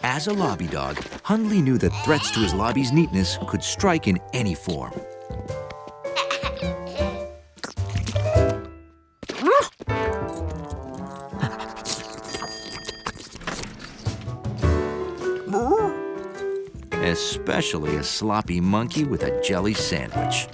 As a lobby dog, Hundley knew that threats to his lobby's neatness could strike in any form. Especially a sloppy monkey with a jelly sandwich.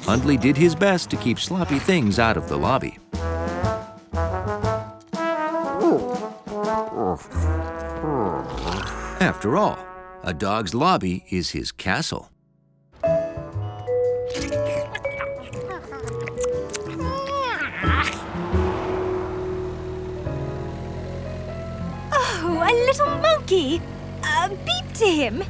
Hundley did his best to keep sloppy things out of the lobby. After all, a dog's lobby is his castle. Oh, a little monkey! Beep to him!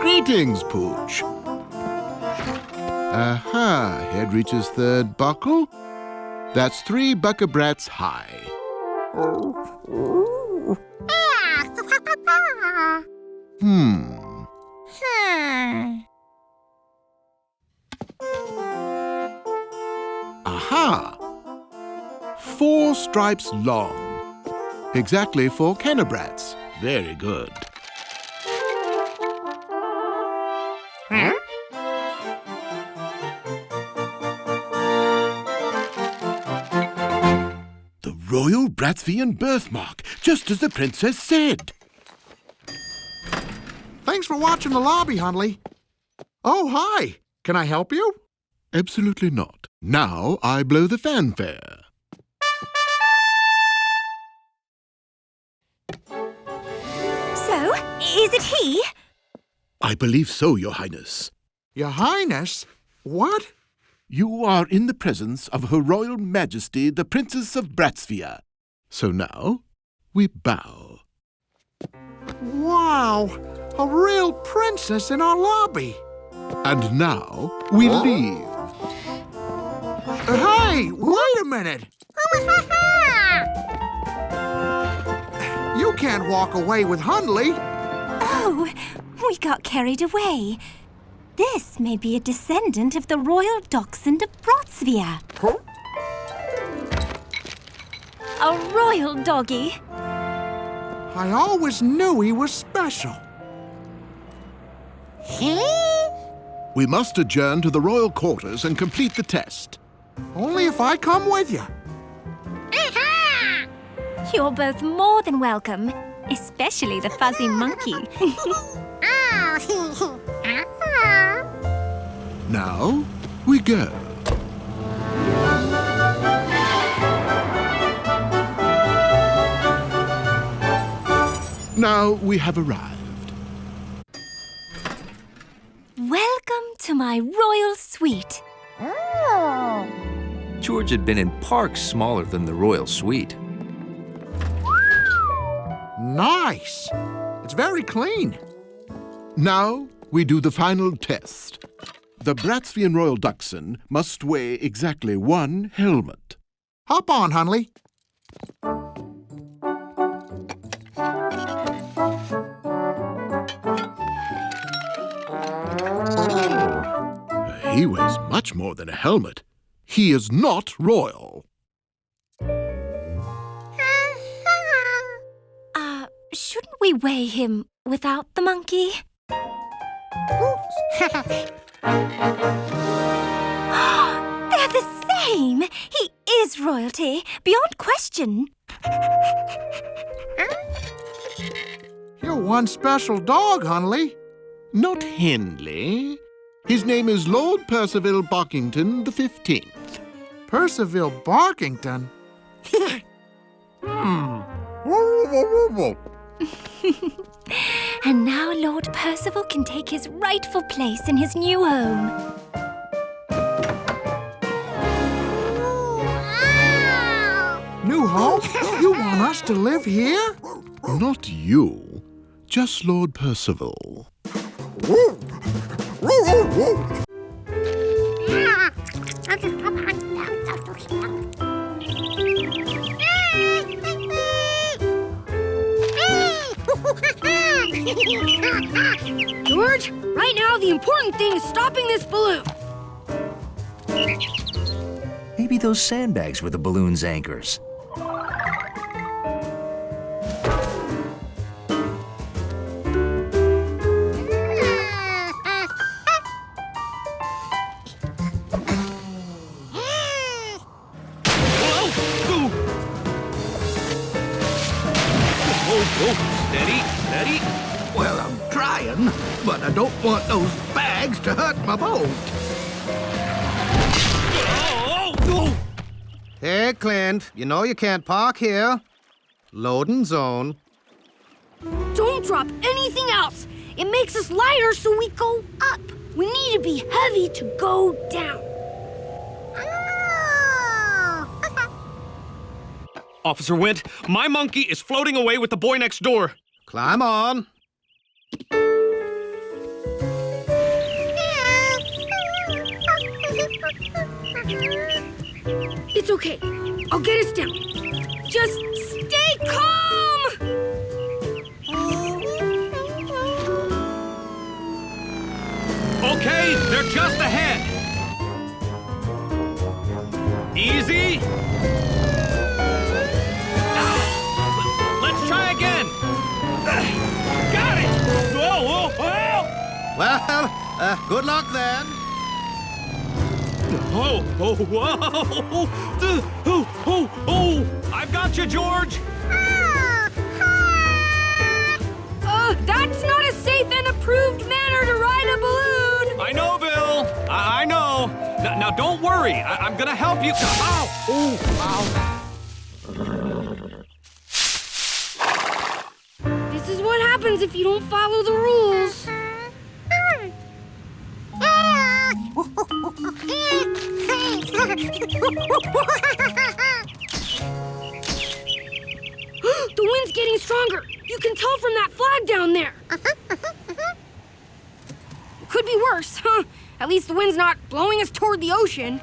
Greetings, Pooch. Aha, head reaches third buckle. That's 3 buckabrats high. Aha! 4 stripes long. Exactly 4 cannabrats. Very good. The royal Bratsvian birthmark, just as the princess said. Thanks for watching the lobby, Hundley. Oh, hi. Can I help you? Absolutely not. Now I blow the fanfare. So, is it he? I believe so, Your Highness. Your Highness? What? You are in the presence of Her Royal Majesty, the Princess of Bratsvia. So now, we bow. Wow, a real princess in our lobby. And now, we leave. Hey, wait a minute. You can't walk away with Hundley. Oh, we got carried away. This may be a descendant of the royal dachshund of Bratsvia. A royal doggy. I always knew he was special. We must adjourn to the royal quarters and complete the test. Only if I come with you. You're both more than welcome, especially the fuzzy monkey. Now, we go. Now we have arrived. Welcome to my royal suite. George had been in parks smaller than the royal suite. Nice. It's very clean. Now we do the final test. The Bratsvian Royal Dachshund must weigh exactly 1 helmet. Hop on, Hundley. He weighs much more than a helmet. He is not royal. Shouldn't we weigh him without the monkey? They're the same! He is royalty, beyond question. You're one special dog, Hundley. Not Hindley. His name is Lord Percival Barkington the 15th. Percival Barkington? And now Lord Percival can take his rightful place in his new home. Oh, you want us to live here? Not you, just Lord Percival. George, right now the important thing is stopping this balloon. Maybe those sandbags were the balloon's anchors. Steady, steady. Well, I'm trying, but I don't want those bags to hurt my boat. Hey, Clint, you know you can't park here. Loading zone. Don't drop anything else. It makes us lighter so we go up. We need to be heavy to go down. Officer Wint, my monkey is floating away with the boy next door. Climb on. It's okay. I'll get us down. Just stay calm! Okay, they're just ahead. Easy. Let's try again. Got it. Whoa, whoa, whoa. Well, good luck then. Oh, oh, whoa. Oh, oh, oh. I've got you, George. That's not a safe and approved manner to ride a balloon! I know, Bill. I know. Now, don't worry. I'm gonna help you. Ow! Ooh, ow. This is what happens if you don't follow the rules. The wind's getting stronger. You can tell from that flag down there. It could be worse, huh? At least the wind's not blowing us toward the ocean.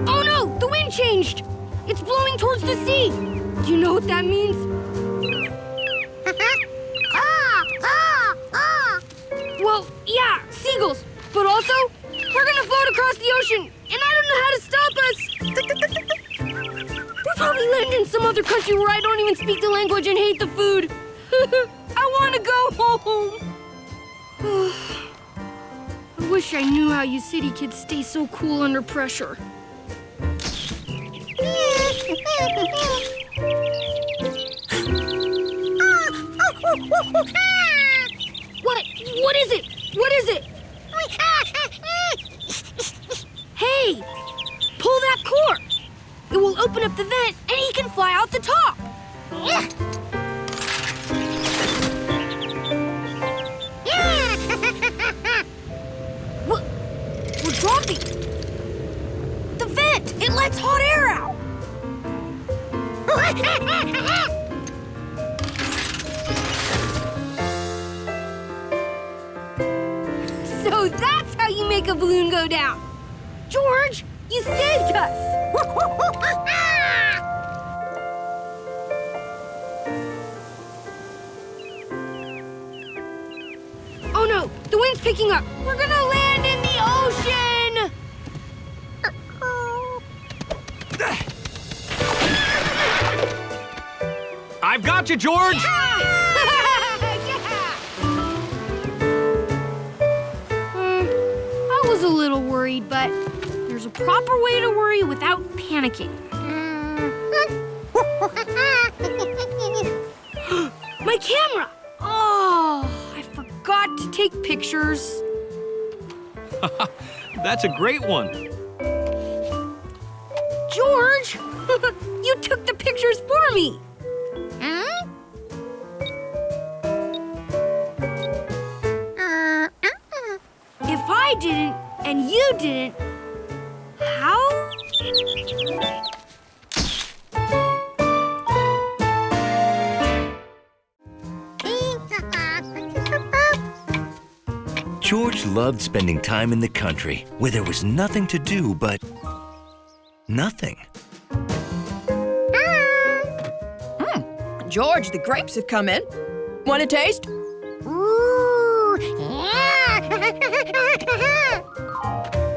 Oh no! The wind changed! It's blowing towards the sea! Do you know what that means? Well, yeah, seagulls. But also, we're gonna float across the ocean, and I don't know how to stop us. We'll probably land in some other country where I don't even speak the language and hate the food. I want to go home. I wish I knew how you city kids stay so cool under pressure. What is it? What is it? Hey! Pull that cord! It will open up the vent and he can fly out the top! What? We're dropping! The vent! It lets hot air out! So that's how you make a balloon go down! George, you saved us! Oh no, the wind's picking up. We're gonna land in the ocean! I've got you, George. I was a little worried, but there's a proper way to worry without panicking. My camera! Oh, I forgot to take pictures. That's a great one. George, you took the pictures for me. If I I didn't, and you didn't, how? George loved spending time in the country, where there was nothing to do but nothing. George, the grapes have come in. Want a taste?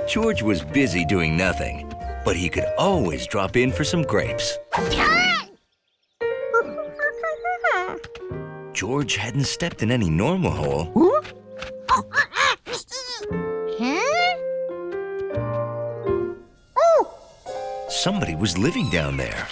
George was busy doing nothing, but he could always drop in for some grapes. George hadn't stepped in any normal hole. Somebody was living down there.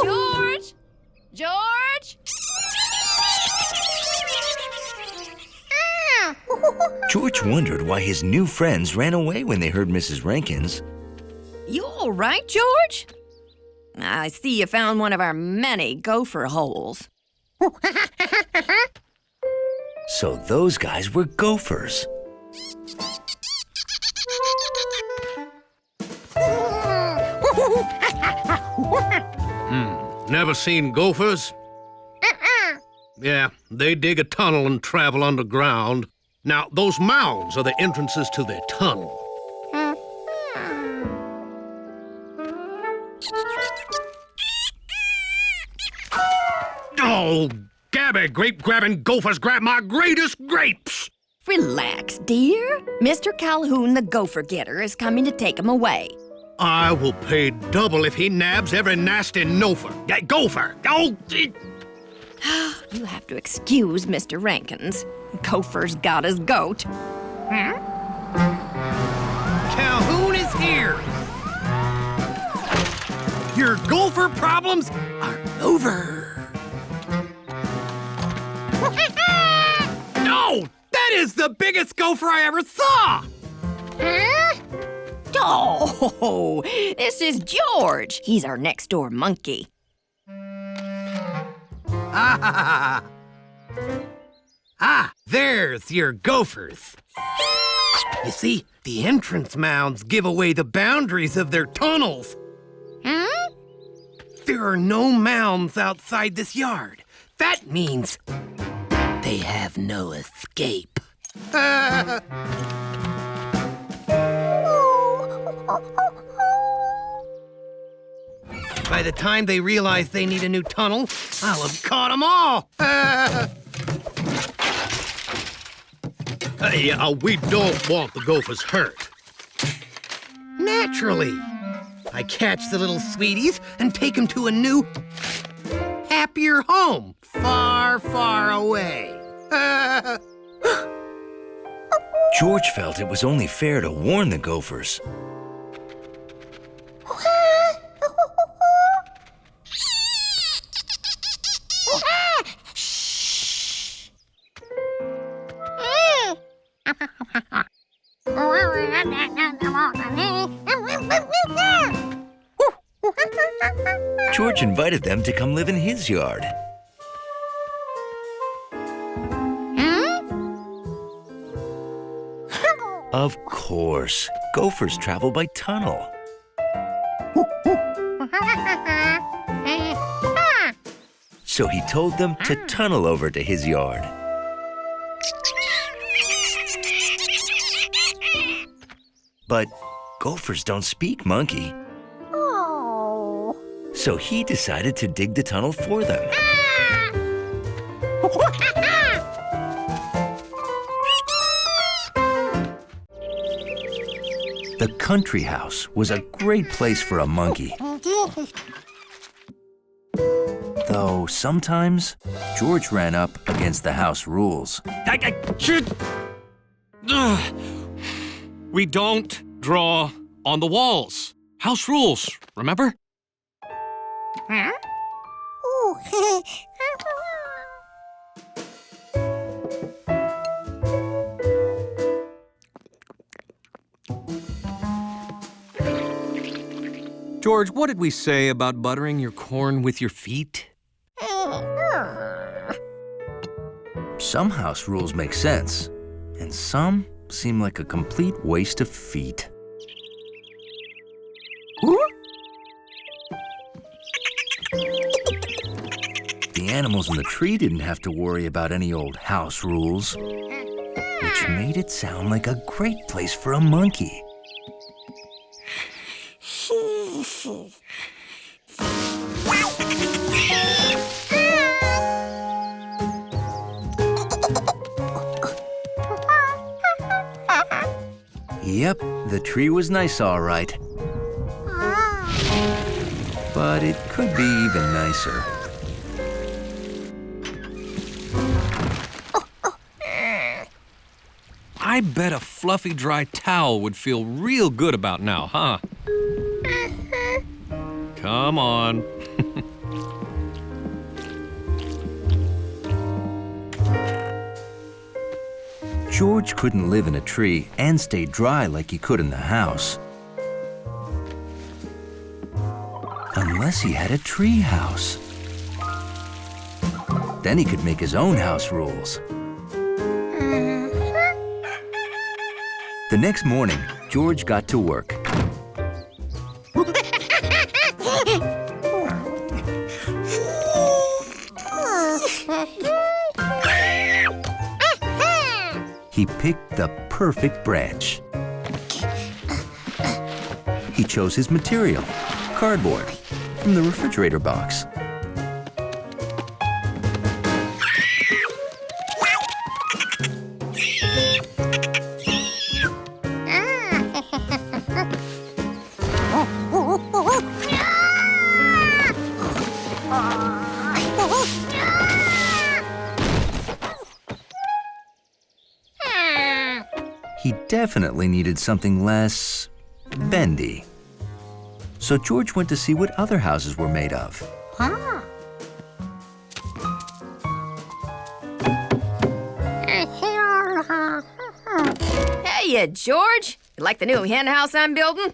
George! George! George wondered why his new friends ran away when they heard Mrs. Rankins. You all right, George? I see you found one of our many gopher holes. So those guys were gophers. Never seen gophers? Yeah, they dig a tunnel and travel underground. Now, those mounds are the entrances to their tunnel. Oh, Gabby, grape-grabbing gophers grab my greatest grapes! Relax, dear. Mr. Calhoun, the gopher getter, is coming to take them away. I will pay double if he nabs every nasty gopher. Oh, You'll have to excuse Mr. Rankins. Gopher's got his goat. Calhoun is here! Your gopher problems are over. No! That is the biggest gopher I ever saw! Oh, this is George. He's our next-door monkey. There's your gophers. You see, the entrance mounds give away the boundaries of their tunnels. There are no mounds outside this yard. That means they have no escape. By the time they realize they need a new tunnel, I'll have caught them all. We don't want the gophers hurt. Naturally. I catch the little sweeties and take them to a new, happier home far, far away. George felt it was only fair to warn the gophers. George invited them to come live in his yard. Of course, gophers travel by tunnel. So he told them to tunnel over to his yard. But gophers don't speak monkey. So he decided to dig the tunnel for them. The country house was a great place for a monkey. Though sometimes George ran up against the house rules. We don't draw on the walls. House rules, remember? George, what did we say about buttering your corn with your feet? Some house rules make sense, and some seem like a complete waste of feet. The animals in the tree didn't have to worry about any old house rules, which made it sound like a great place for a monkey. Yep, the tree was nice, all right. But it could be even nicer. I bet a fluffy, dry towel would feel real good about now, huh? Come on. George couldn't live in a tree and stay dry like he could in the house. Unless he had a tree house. Then he could make his own house rules. The next morning, George got to work. He picked the perfect branch. He chose his material, cardboard, from the refrigerator box. He definitely needed something less bendy. So George went to see what other houses were made of. Hey, George. You like the new hen house I'm building?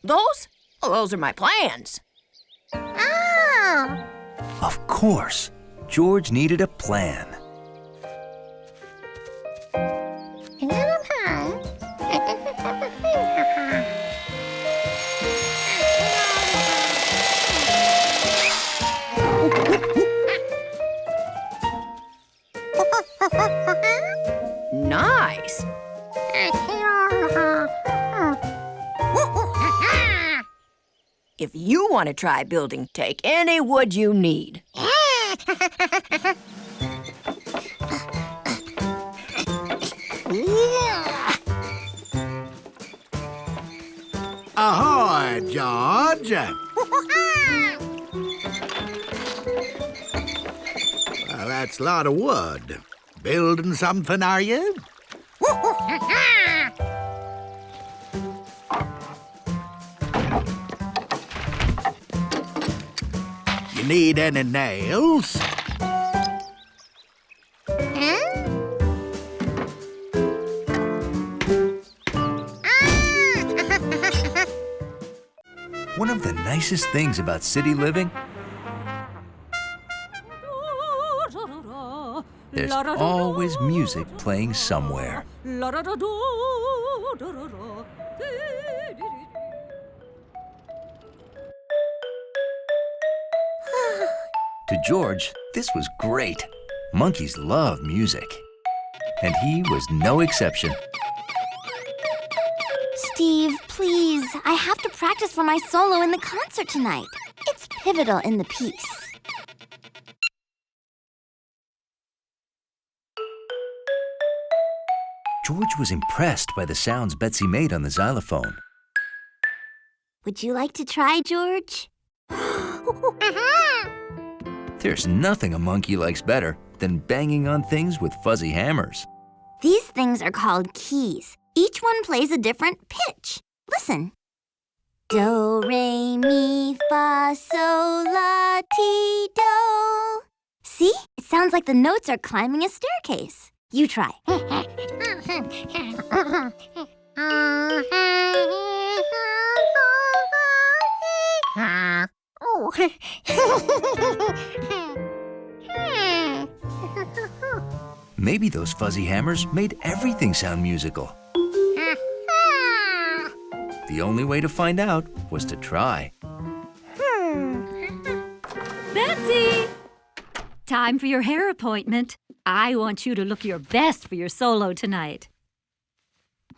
Those? Oh, those are my plans. Of course, George needed a plan. Nice. If you want to try building, take any wood you need. Ahoy, George. Well, that's a lot of wood. Building something, are you? You need any nails? One of the nicest things about city living, there's always music playing somewhere. To George, this was great. Monkeys love music. And he was no exception. Steve, please. I have to practice for my solo in the concert tonight. It's pivotal in the piece. George was impressed by the sounds Betsy made on the xylophone. Would you like to try, George? There's nothing a monkey likes better than banging on things with fuzzy hammers. These things are called keys. Each one plays a different pitch. Listen. Do, re, mi, fa, sol, la, ti, do. See? It sounds like the notes are climbing a staircase. You try. Maybe those fuzzy hammers made everything sound musical. The only way to find out was to try. Betsy! Time for your hair appointment. I want you to look your best for your solo tonight.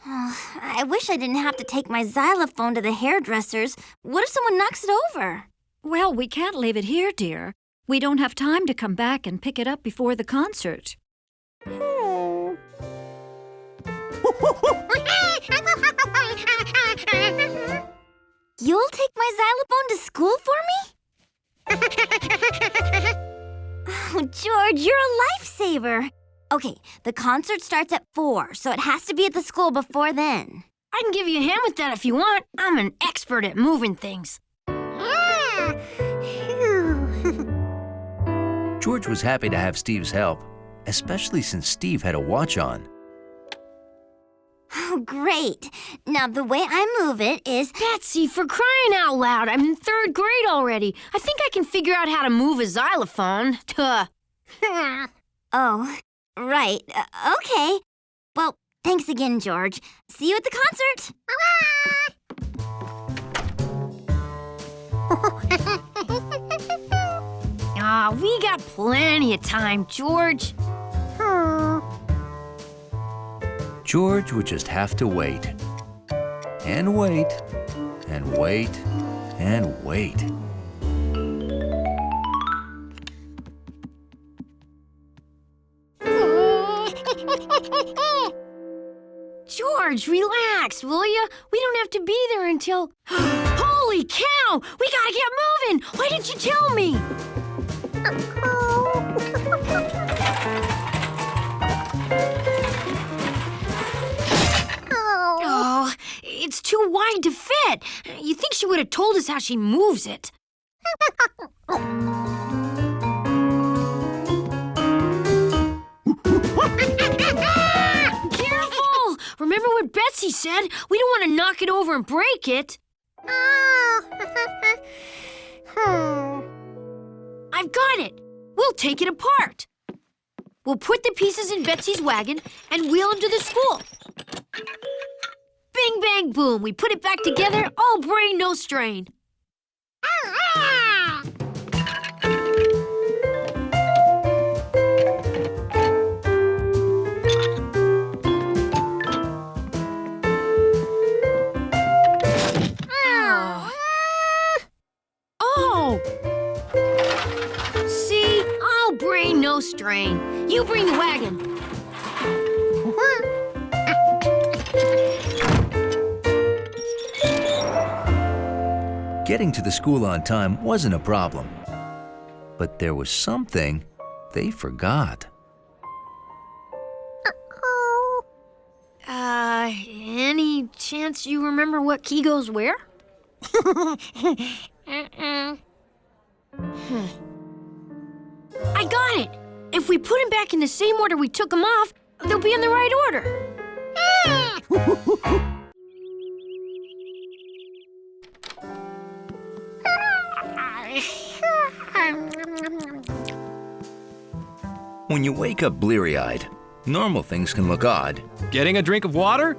I wish I didn't have to take my xylophone to the hairdresser's. What if someone knocks it over? Well, we can't leave it here, dear. We don't have time to come back and pick it up before the concert. You'll take my xylophone to school for me? Oh, George, you're a lifesaver. Okay, the concert starts at 4, so it has to be at the school before then. I can give you a hand with that if you want. I'm an expert at moving things. George was happy to have Steve's help, especially since Steve had a watch on. Oh, great. Now, the way I move it is... Betsy, for crying out loud, I'm in 3rd grade already. I think I can figure out how to move a xylophone. Duh. Oh, right. Okay. Well, thanks again, George. See you at the concert. We got plenty of time, George. George would just have to wait. And wait. And wait. And wait. George, relax, will ya? We don't have to be there until... Holy cow! We gotta get moving! Why didn't you tell me? Oh, it's too wide to fit. You think she would have told us how she moves it. Careful! Remember what Betsy said? We don't want to knock it over and break it. I've got it. We'll take it apart. We'll put the pieces in Betsy's wagon and wheel them to the school. Bing, bang, boom. We put it back together. All brain, no strain. Oh! See? All brain, no strain. You bring the wagon. Getting to the school on time wasn't a problem. But there was something they forgot. Any chance you remember what key goes where? I got it! If we put them back in the same order we took them off, they'll be in the right order. When you wake up bleary-eyed, normal things can look odd. Getting a drink of water?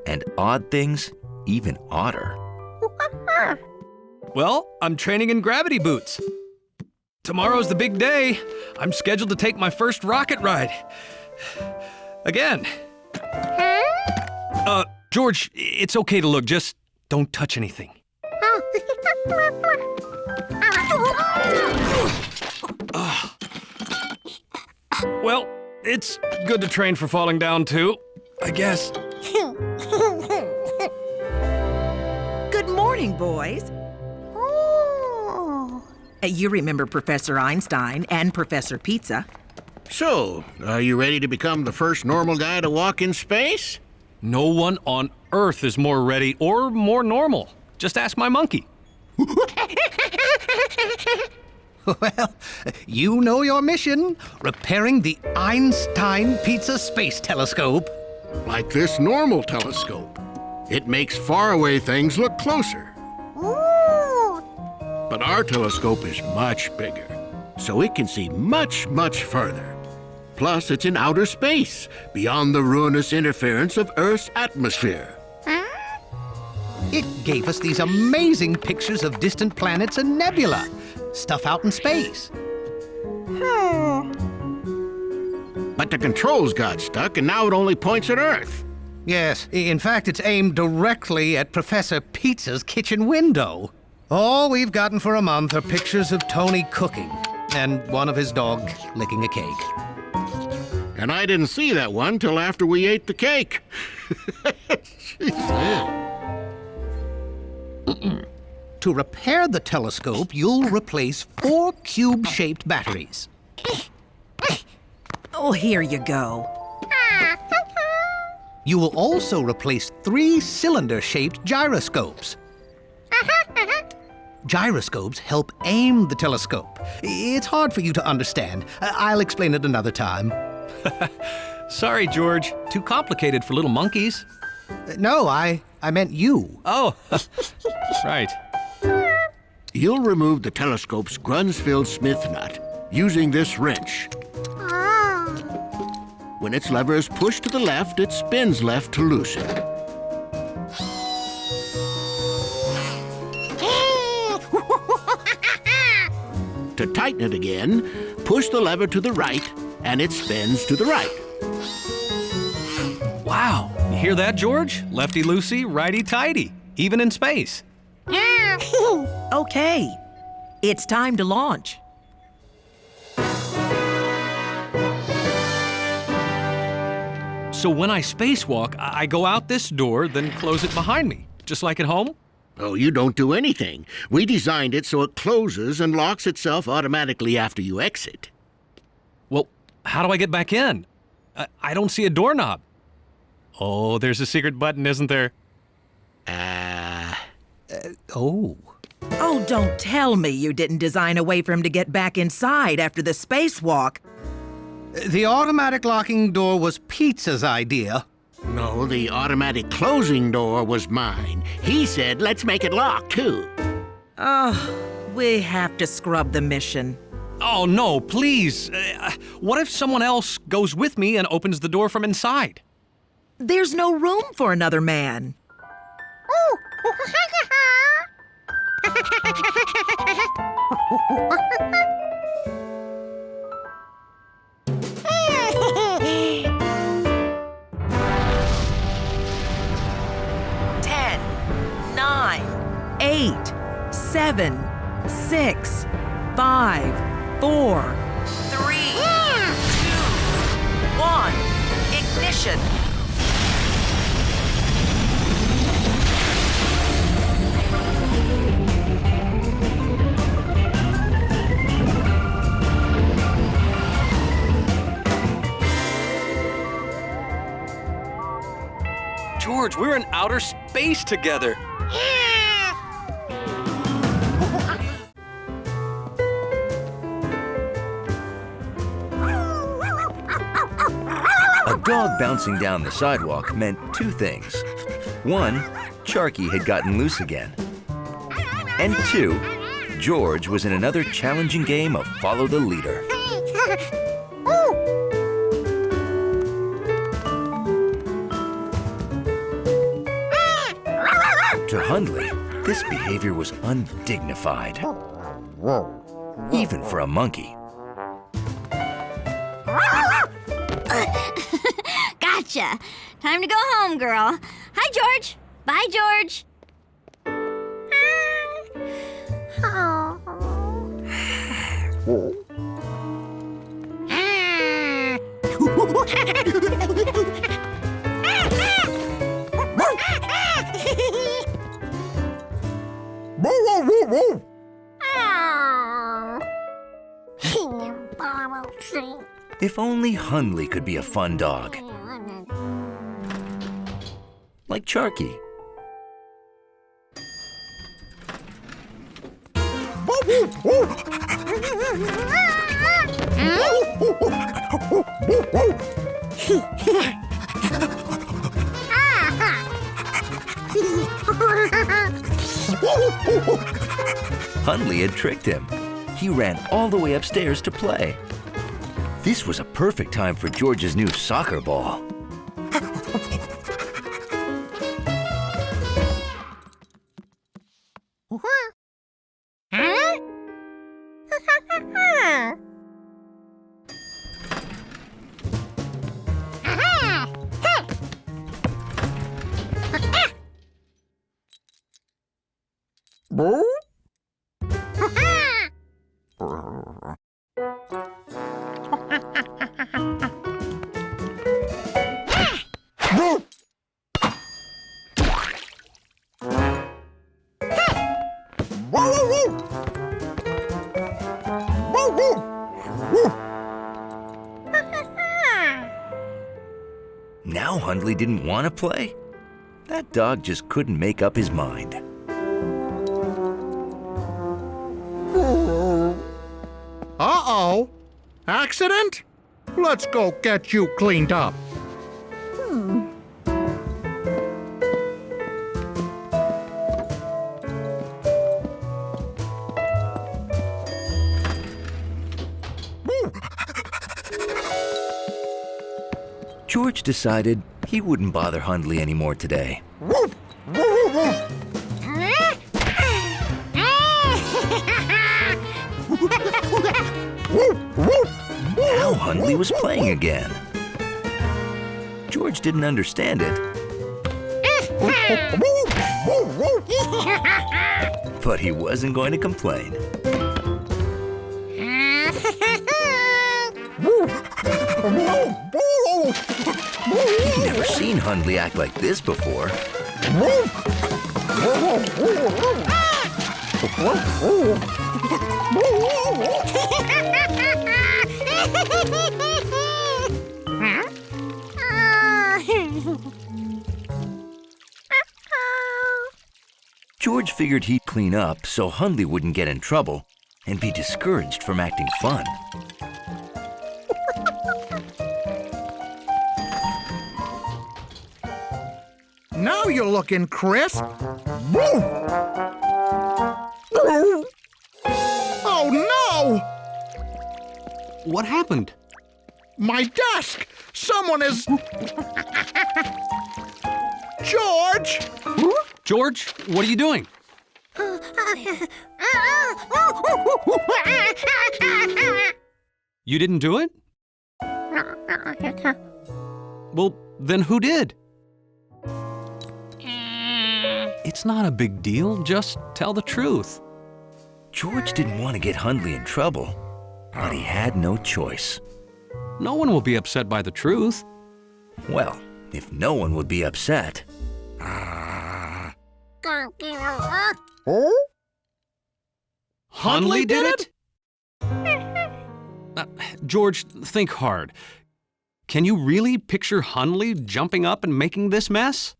And odd things even odder. Well, I'm training in gravity boots. Tomorrow's the big day. I'm scheduled to take my first rocket ride. Again. George, it's okay to look, just don't touch anything. Well, it's good to train for falling down, too, I guess. Good morning, boys. You remember Professor Einstein and Professor Pizza. So, are you ready to become the first normal guy to walk in space? No one on Earth is more ready or more normal. Just ask my monkey. Well, you know your mission, repairing the Einstein Pizza Space Telescope. Like this normal telescope. It makes faraway things look closer. But our telescope is much bigger, so it can see much, much further. Plus, it's in outer space, beyond the ruinous interference of Earth's atmosphere. It gave us these amazing pictures of distant planets and nebula, stuff out in space. But the controls got stuck, and now it only points at Earth. Yes, in fact, it's aimed directly at Professor Pizza's kitchen window. All we've gotten for a month are pictures of Tony cooking and one of his dog licking a cake. And I didn't see that one till after we ate the cake. To repair the telescope, you'll replace 4 cube-shaped batteries. Oh, here you go. You will also replace 3 cylinder-shaped gyroscopes. Gyroscopes help aim the telescope. It's hard for you to understand. I'll explain it another time. Sorry, George. Too complicated for little monkeys. No, I meant you. Oh, right. You'll remove the telescope's Grunsfeld Smith nut using this wrench. When its lever is pushed to the left, it spins left to loosen. To tighten it again, push the lever to the right, and it spins to the right. Wow. You hear that, George? Lefty-loosey, righty-tighty, even in space. Okay, it's time to launch. So when I spacewalk, I go out this door, then close it behind me, just like at home? Oh, you don't do anything. We designed it so it closes and locks itself automatically after you exit. Well, how do I get back in? I don't see a doorknob. Oh, there's a secret button, isn't there? Oh. Oh, don't tell me you didn't design a way for him to get back inside after the spacewalk. The automatic locking door was Pizza's idea. No, the automatic closing door was mine. He said, let's make it lock, too. Oh, we have to scrub the mission. Oh, no, please. What if someone else goes with me and opens the door from inside? There's no room for another man. Ten, 9, 8, 7, 6, 5, 4, 3, 2, 1. Ignition. George, we're in outer space together. A dog bouncing down the sidewalk meant 2 things. 1, Charky had gotten loose again. And 2, George was in another challenging game of follow the leader. To Hundley, this behavior was undignified, even for a monkey. Gotcha. Time to go home, girl. Hi, George. Bye, George. If only Hundley could be a fun dog. Like Charky. Hundley had tricked him. He ran all the way upstairs to play. This was a perfect time for George's new soccer ball. Now Hundley didn't want to play. That dog just couldn't make up his mind. Uh-oh. Accident? Let's go get you cleaned up. George decided he wouldn't bother Hundley anymore today. Now Hundley was playing again. George didn't understand it. But he wasn't going to complain. He'd never seen Hundley act like this before. George figured he'd clean up so Hundley wouldn't get in trouble and be discouraged from acting fun. Now you're looking crisp. Oh, no! What happened? My desk! Someone is... George! George, what are you doing? You didn't do it? Well, then who did? It's not a big deal. Just tell the truth. George didn't want to get Hundley in trouble, but he had no choice. No one will be upset by the truth. Well, if no one would be upset. Hundley did it? George, think hard. Can you really picture Hundley jumping up and making this mess?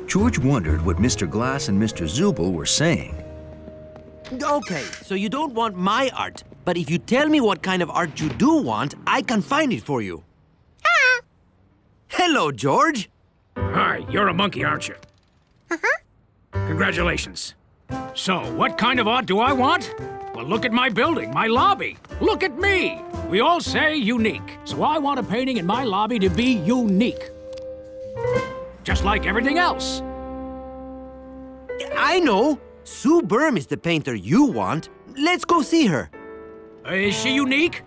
George wondered what Mr. Glass and Mr. Zubel were saying. Okay, so you don't want my art, but if you tell me what kind of art you do want, I can find it for you. Hello, George. Hi, you're a monkey, aren't you? Congratulations. So, what kind of art do I want? Well, look at my building, my lobby. Look at me. We all say unique, so I want a painting in my lobby to be unique. Just like everything else. I know. Sue Berm is the painter you want. Let's go see her. Is she unique?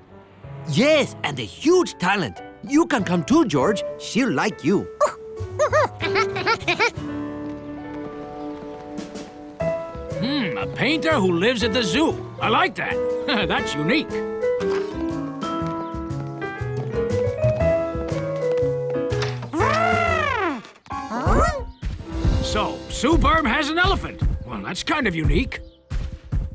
Yes, and a huge talent. You can come too, George. She'll like you. A painter who lives at the zoo. I like that. That's unique. So, Sue Berm has an elephant. Well, that's kind of unique.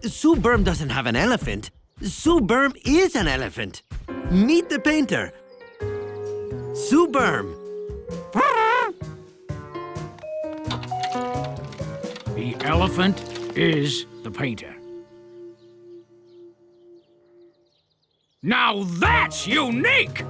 Sue Berm doesn't have an elephant. Sue Berm is an elephant. Meet the painter. Sue Berm. The elephant is the painter. Now that's unique!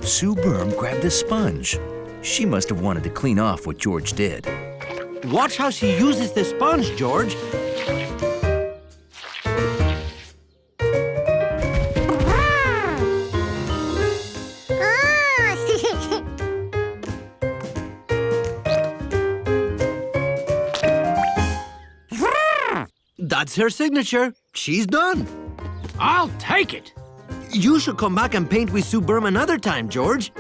Sue Berm grabbed a sponge. She must have wanted to clean off what George did. Watch how she uses the sponge, George. That's her signature. She's done. I'll take it. You should come back and paint with Sue Berm another time, George.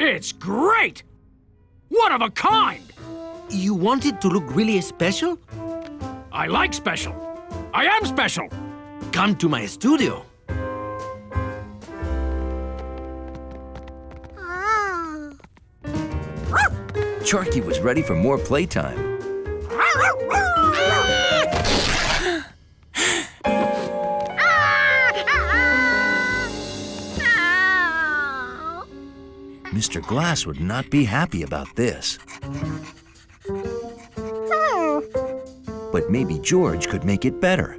It's great! One of a kind! You want it to look really special? I like special. I am special. Come to my studio. Sharky was ready for more playtime. Mr. Glass would not be happy about this. But maybe George could make it better.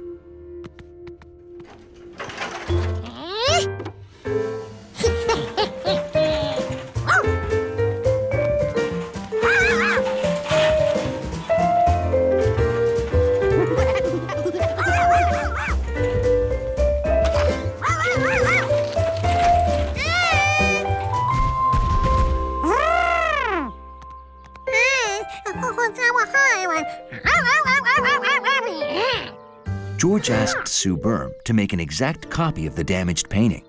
George asked Sue Berm to make an exact copy of the damaged painting.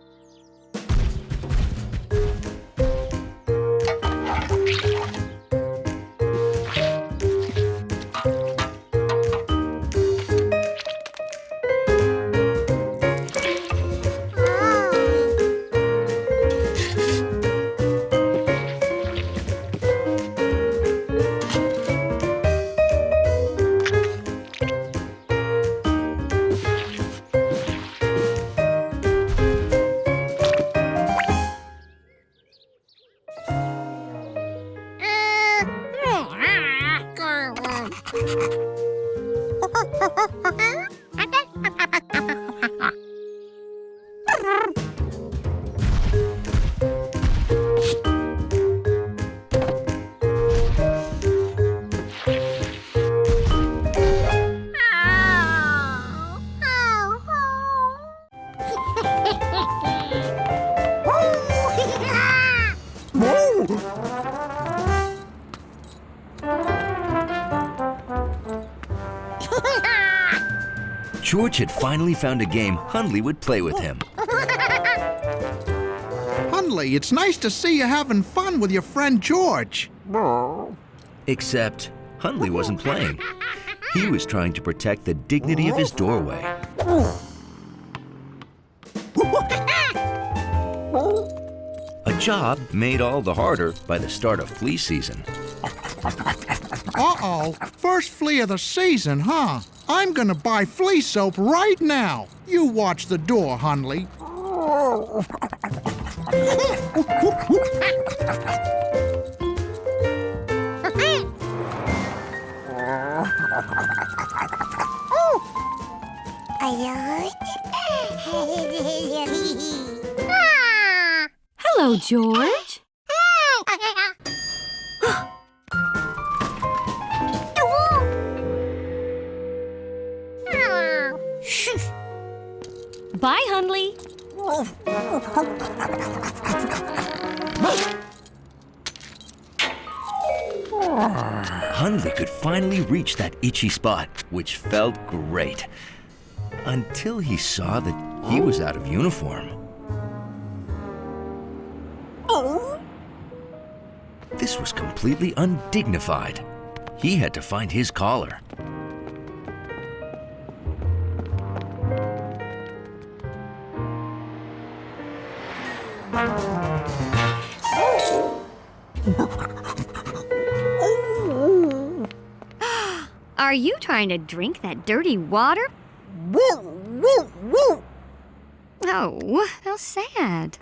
George had finally found a game Hundley would play with him. Hundley, it's nice to see you having fun with your friend George. Except Hundley wasn't playing. He was trying to protect the dignity of his doorway. A job made all the harder by the start of flea season. Uh-oh, first flea of the season, huh? I'm gonna buy flea soap right now. You watch the door, Hundley. Hello, George. Bye, Hundley. Hundley could finally reach that itchy spot, which felt great. Until he saw that he was out of uniform. This was completely undignified. He had to find his collar. Are you trying to drink that dirty water? Oh, how sad.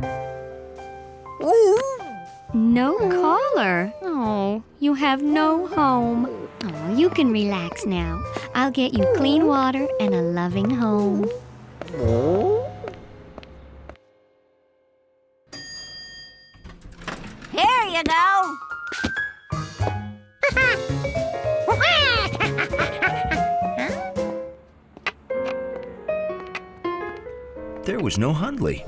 No collar. Oh, you have no home. Oh, you can relax now. I'll get you clean water and a loving home. Here you go. There was no Hundley.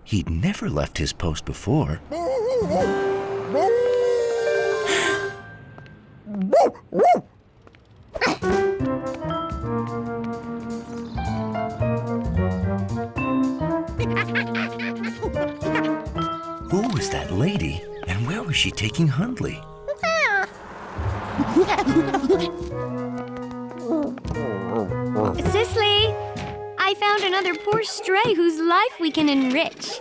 He'd never left his post before. Who was that lady, and where was she taking Hundley? Cicely, I found another poor stray whose life we can enrich.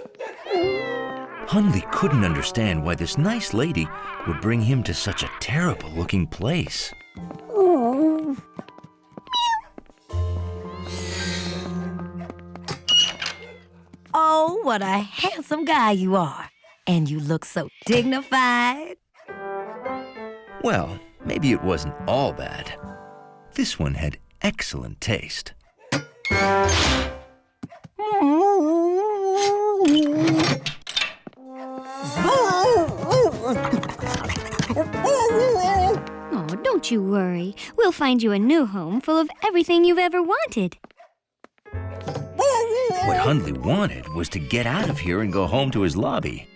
Hundley couldn't understand why this nice lady would bring him to such a terrible-looking place. Oh, what a handsome guy you are. And you look so dignified. Well, maybe it wasn't all bad. This one had excellent taste. Oh, don't you worry. We'll find you a new home full of everything you've ever wanted. What Hundley wanted was to get out of here and go home to his lobby.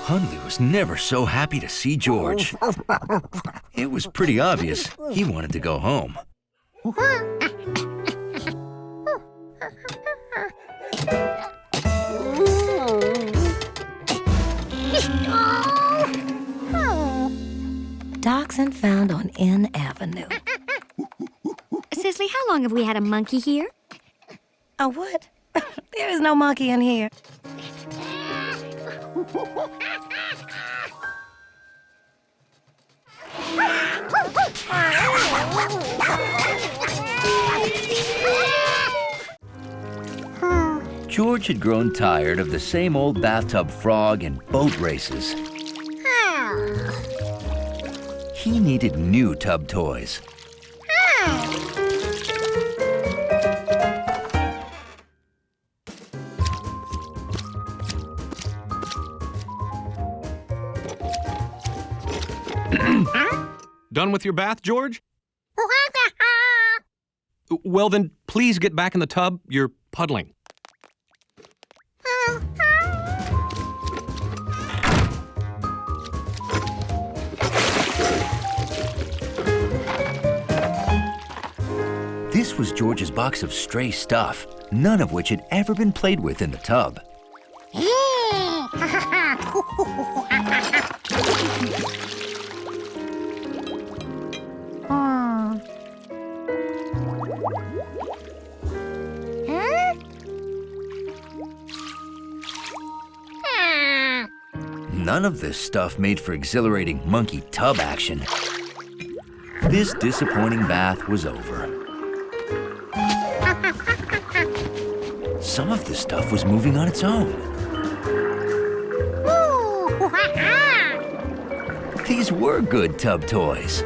Hundley was never so happy to see George. It was pretty obvious he wanted to go home. Dachshund found on N Avenue. Cicely, how long have we had a monkey here? A what? There is no monkey in here. George had grown tired of the same old bathtub frog and boat races. He needed new tub toys. Done with your bath, George? Well, then please get back in the tub. You're puddling. This was George's box of stray stuff, none of which had ever been played with in the tub. None of this stuff made for exhilarating monkey tub action. This disappointing bath was over. Some of the stuff was moving on its own. These were good tub toys.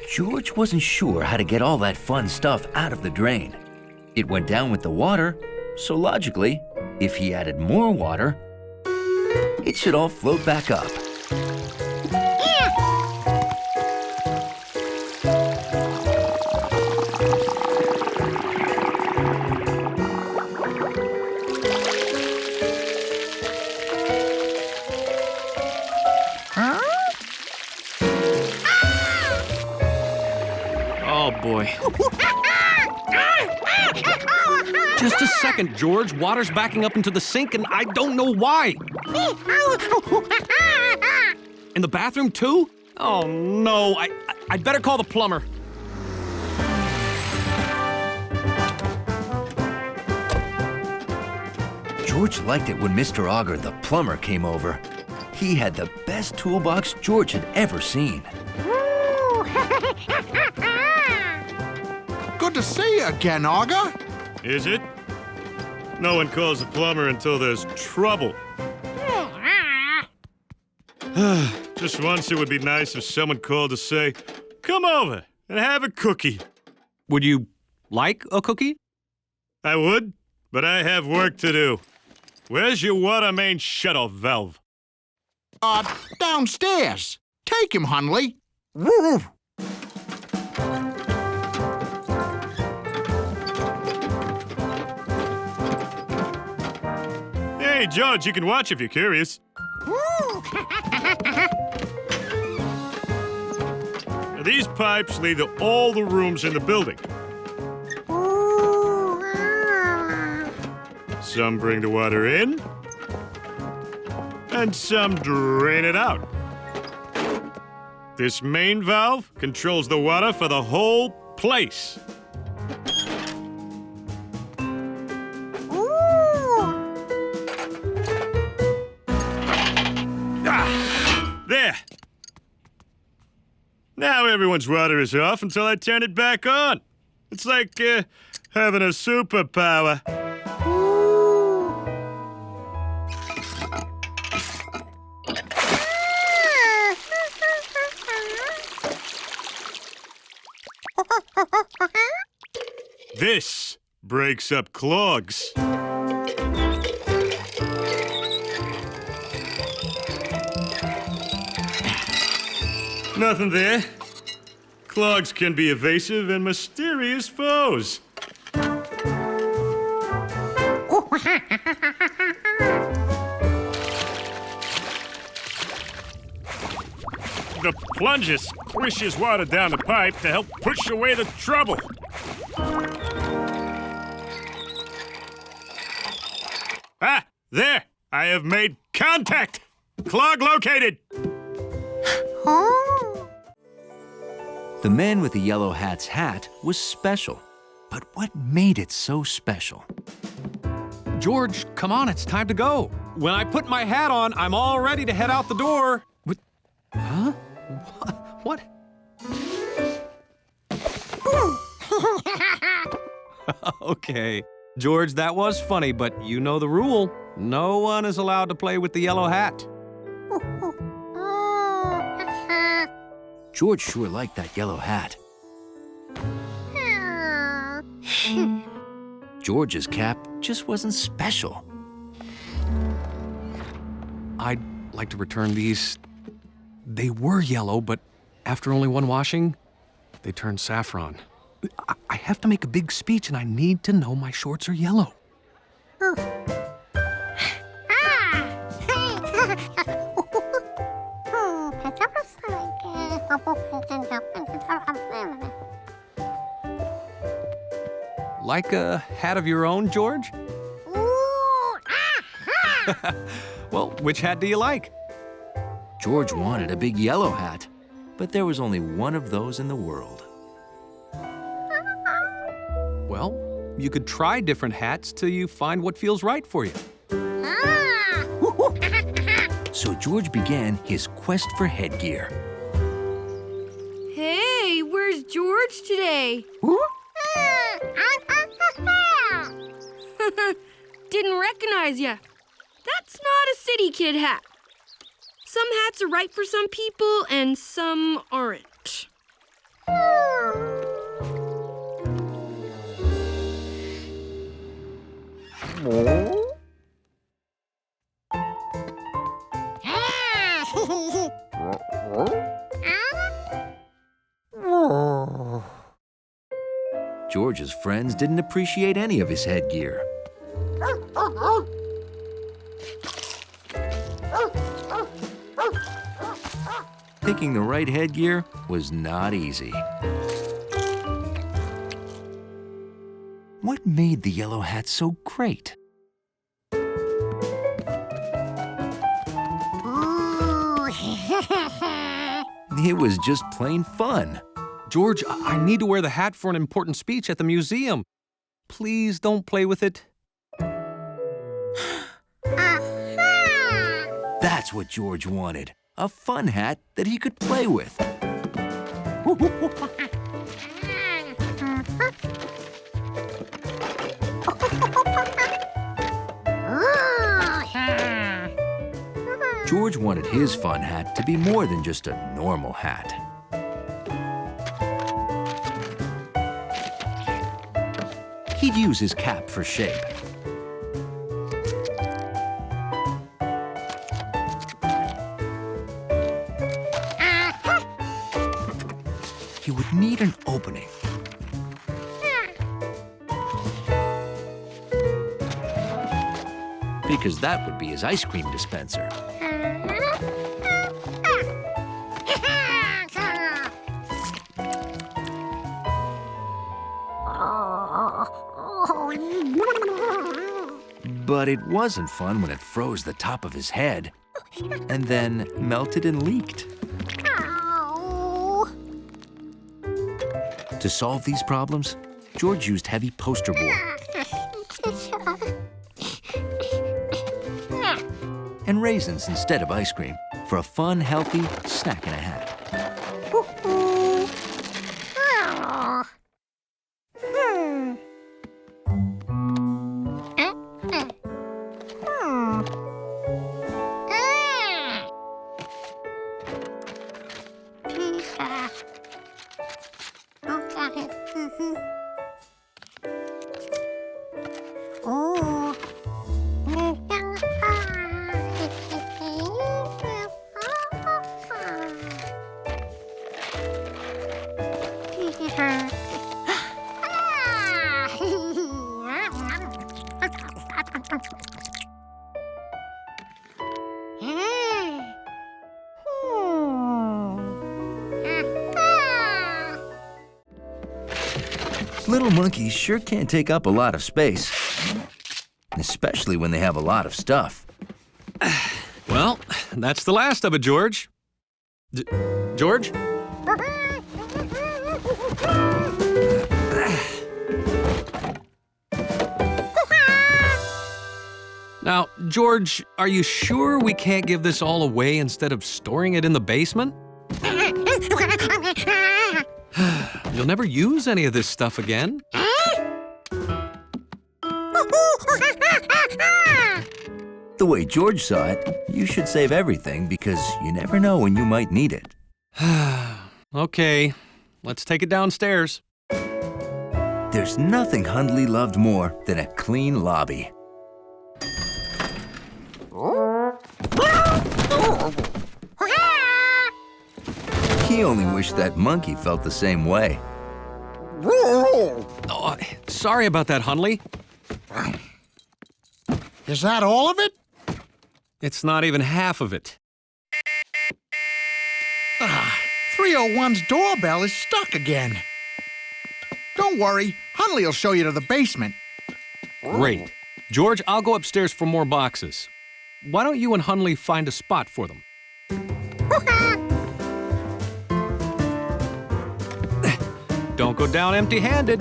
George wasn't sure how to get all that fun stuff out of the drain. It went down with the water, so logically, if he added more water, it should all float back up. Oh, boy. Just a second, George. Water's backing up into the sink, and I don't know why. In the bathroom, too? Oh, no. I'd better call the plumber. George liked it when Mr. Auger, the plumber, came over. He had the best toolbox George had ever seen. Good to see you again, Auger. Is it? No one calls the plumber until there's trouble. Just once it would be nice if someone called to say, "Come over and have a cookie." Would you like a cookie? I would, but I have work to do. Where's your water main shut-off valve? Downstairs. Take him, Hundley. Woo! Hey, George, you can watch if you're curious. Now, these pipes lead to all the rooms in the building. Some bring the water in, and some drain it out. This main valve controls the water for the whole place. There. Now everyone's water is off until I turn it back on. It's like having a superpower. This breaks up clogs. Nothing there. Clogs can be evasive and mysterious foes. The plunger squishes water down the pipe to help push away the trouble. Ah, there! I have made contact! Clog located! The man with the yellow hat's hat was special. But what made it so special? George, come on, it's time to go. When I put my hat on, I'm all ready to head out the door. What? Huh? What? Okay. George, that was funny, but you know the rule. No one is allowed to play with the yellow hat. George sure liked that yellow hat. George's cap just wasn't special. I'd like to return these. They were yellow, but after only one washing, they turned saffron. I have to make a big speech, and I need to know my shorts are yellow. Like a hat of your own, George? Well, which hat do you like? George wanted a big yellow hat, but there was only one of those in the world. Well, you could try different hats till you find what feels right for you. So George began his quest for headgear. Hey, where's George today? Didn't recognize ya. That's not a city kid hat. Some hats are right for some people and some aren't. George's friends didn't appreciate any of his headgear. Picking the right headgear was not easy. What made the yellow hat so great? It was just plain fun. George, I need to wear the hat for an important speech at the museum. Please don't play with it. That's what George wanted. A fun hat that he could play with. George wanted his fun hat to be more than just a normal hat. He'd use his cap for shape. He would need an opening. Because that would be his ice cream dispenser. But it wasn't fun when it froze the top of his head and then melted and leaked. To solve these problems, George used heavy poster board and raisins instead of ice cream for a fun, healthy snack and a hat. Little monkeys sure can take up a lot of space, especially when they have a lot of stuff. Well, that's the last of it, George. George? Now, George, are you sure we can't give this all away instead of storing it in the basement? You'll never use any of this stuff again. The way George saw it, you should save everything because you never know when you might need it. Okay, let's take it downstairs. There's nothing Hundley loved more than a clean lobby. He only wished that monkey felt the same way. Oh, sorry about that, Hundley. Is that all of it? It's not even half of it. 301's doorbell is stuck again. Don't worry, Hundley will show you to the basement. Great. George, I'll go upstairs for more boxes. Why don't you and Hundley find a spot for them? Don't go down empty-handed.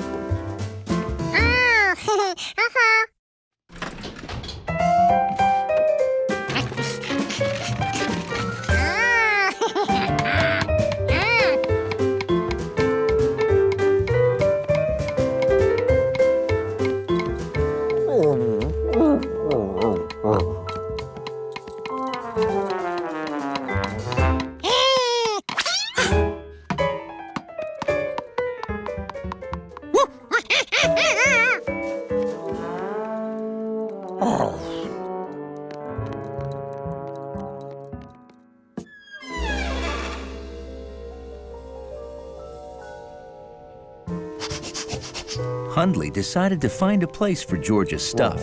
Hundley decided to find a place for George's stuff.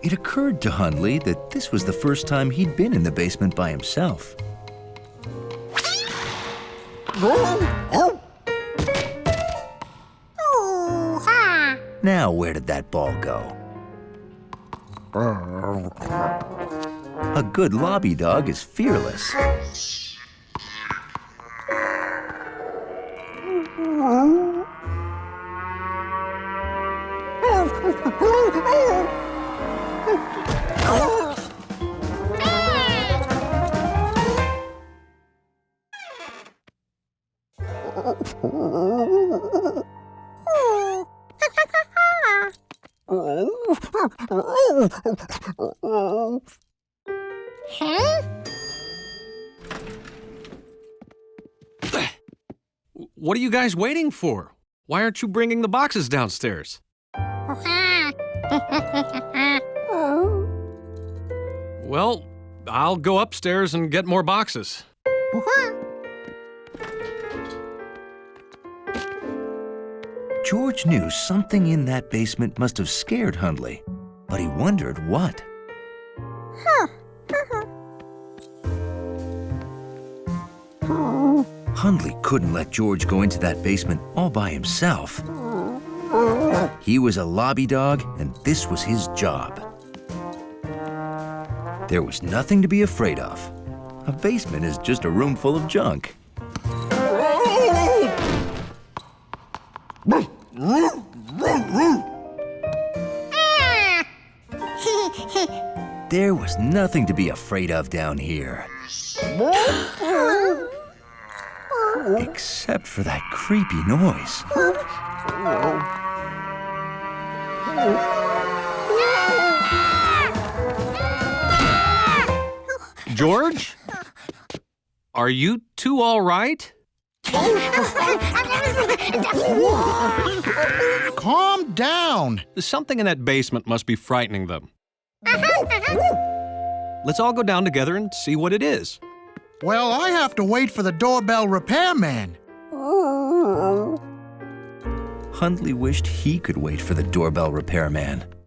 It occurred to Hundley that this was the first time he'd been in the basement by himself. Now, where did that ball go? A good lobby dog is fearless. What are you guys waiting for? Why aren't you bringing the boxes downstairs? Well, I'll go upstairs and get more boxes. George knew something in that basement must have scared Hundley, but he wondered what. Hundley couldn't let George go into that basement all by himself. He was a lobby dog, and this was his job. There was nothing to be afraid of. A basement is just a room full of junk. There was nothing to be afraid of down here. Except for that creepy noise. George? Are you two all right? Calm down. Something in that basement must be frightening them. Let's all go down together and see what it is. Well, I have to wait for the doorbell repairman. Hundley wished he could wait for the doorbell repairman,